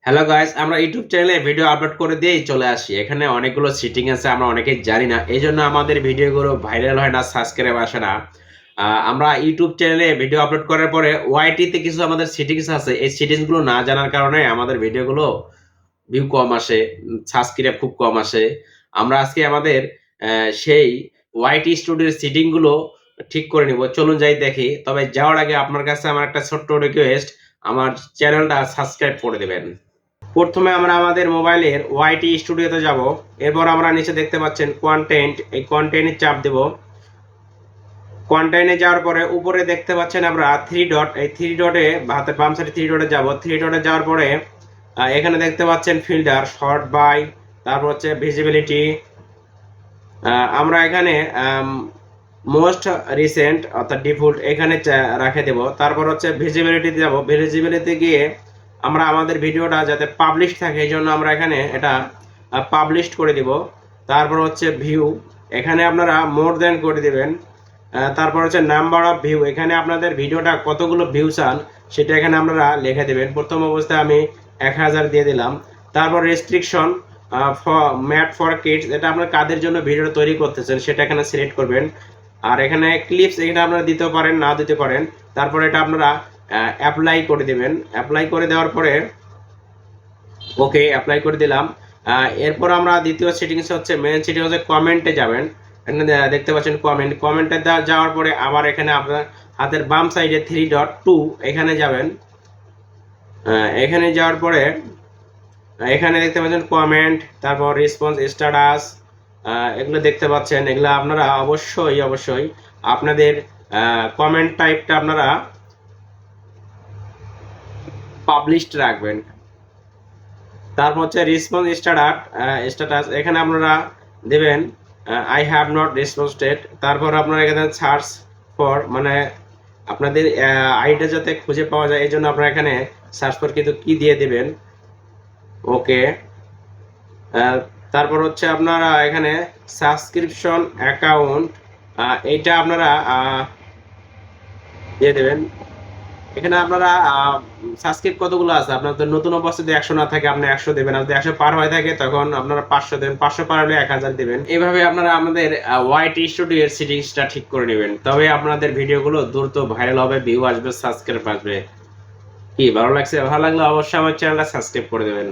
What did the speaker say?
Hello guys, আমরা YouTube চ্যানেলে video upload করে দিয়েই চলে আসি। এখানে অনেকগুলো সেটিং আছে, আমরা অনেকেই জানি না, এই জন্য আমাদের ভিডিওগুলো ভাইরাল হয় না, সাবস্ক্রাইব আসে না। আমরা ইউটিউব চ্যানেলে ভিডিও আপলোড করার পরে ওয়াইটিতে কিছু আমাদের সেটিংস আছে, এই সেটিংসগুলো না জানার কারণে আমাদের ভিডিওগুলো ভিউ কম আসে, সাবস্ক্রাইব খুব কম আসে। আমরা আজকে আমাদের সেই ওয়াইটি স্টুডিওর সেটিংগুলো ঠিক করে নিব। চলুন যাই দেখি। তবে যাওয়ার আগে আপনার কাছে আমার একটা ছোট্ট রিকোয়েস্ট, আমার চ্যানেলটা সাবস্ক্রাইব করে দেবেন। প্রথমে আমরা আমাদের মোবাইলের ওয়াইটি স্টুডিওতে যাব। এরপর আমরা নিচে দেখতে পাচ্ছেন কন্টেন্ট, এই কন্টেন্টে চাপ দেব। কন্টেন্টে যাওয়ার পরে উপরে দেখতে পাচ্ছেন আমরা থ্রি ডট, এই থ্রি ডটে হাতের বাম সাইডে থ্রি ডটে যাব। থ্রি ডটে যাওয়ার পরে এখানে দেখতে পাচ্ছেন ফিল্টার, শর্ট বাই, তারপর হচ্ছে ভিজিবিলিটি। আমরা এখানে মোস্ট রিসেন্ট অর্থাৎ ডিফল্ট এখানে রাখে দেব। তারপর হচ্ছে ভিজিবিলিটিতে যাব। ভিজিবিলিটি গিয়ে আমরা আমাদের ভিডিওটা যাতে পাবলিশ থাকে এই জন্য আমরা এখানে এটা পাবলিশ করে দিব। তারপর হচ্ছে ভিউ, এখানে আপনারা মোর দেন করে দিবেন। তারপর হচ্ছে নাম্বার অফ ভিউ, এখানে আপনাদের ভিডিওটা কতগুলো ভিউ চান সেটা এখানে আপনারা লিখে দেবেন। প্রথম অবস্থায় আমি 1000 দিয়ে দিলাম। তারপর রেস্ট্রিকশন ম্যাট ফর কিডস, এটা আপনার কাদের জন্য ভিডিওটা তৈরি করতেছেন সেটা এখানে সিলেক্ট করবেন। আর এখানে ক্লিপস, এখানে আপনারা দিতে পারেন, না দিতে পারেন। তারপর এটা আপনারা অ্যাপ্লাই করে দিবেন। অ্যাপ্লাই করে দেওয়ার পরে ওকে অ্যাপ্লাই করে দিলাম। এরপর আমরা দ্বিতীয় সেটিংস হচ্ছে মেন সেটিং হচ্ছে কমেন্টে যাবেন। এখানে দেখতে পাচ্ছেন কমেন্ট, কমেন্টে যাওয়ার পরে আবার এখানে আপনার হাতের বাম সাইডে থ্রি ডট টু এখানে যাবেন। এখানে যাওয়ার পরে এখানে দেখতে পাচ্ছেন কমেন্ট, তারপর রেসপন্স, স্ট্যাটাস, এগুলো দেখতে পাচ্ছেন। এগুলো আপনারা অবশ্যই আপনাদের কমেন্ট টাইপটা আপনারা পাবলিশড রাখবেন। তারপর হচ্ছে রেসপন্স স্ট্যাটাস, এখানে আপনারা দেবেন আই হ্যাভ নট রেসপন্সড। তারপর আপনারা এখানে সার্চ ফর, মানে আপনাদের আইডিটা যাতে খুঁজে পাওয়া যায় এই জন্য আপনারা এখানে সার্চ ফর কিন্তু কি দিয়ে দেবেন। ওকে। তারপর হচ্ছে আপনারা এখানে সাবস্ক্রিপশন অ্যাকাউন্ট, এইটা আপনারা দিয়ে দেবেন। এখানে আপনারা সাবস্ক্রাইব কতগুলো আছে, আপনার তো নতুন অবস্থা যদি 100 না থাকে আপনি 100 দেবেন, আর যদি 100 পার হয়ে থাকে তখন আপনারা 500 দেবেন, 500 পার হলে 1000 দেবেন। এইভাবে আপনারা আমাদের ওয়াইটি স্টুডিও এর সেটিংসটা ঠিক করে নেবেন। তবে আপনাদের ভিডিওগুলো দ্রুত ভাইরাল হবে, ভিউ আসবে, সাবস্ক্রাইব আসবে। কি ভালো লাগছে? ভালো লাগলে অবশ্যই আমার চ্যানেলটা সাবস্ক্রাইব করে দেবেন।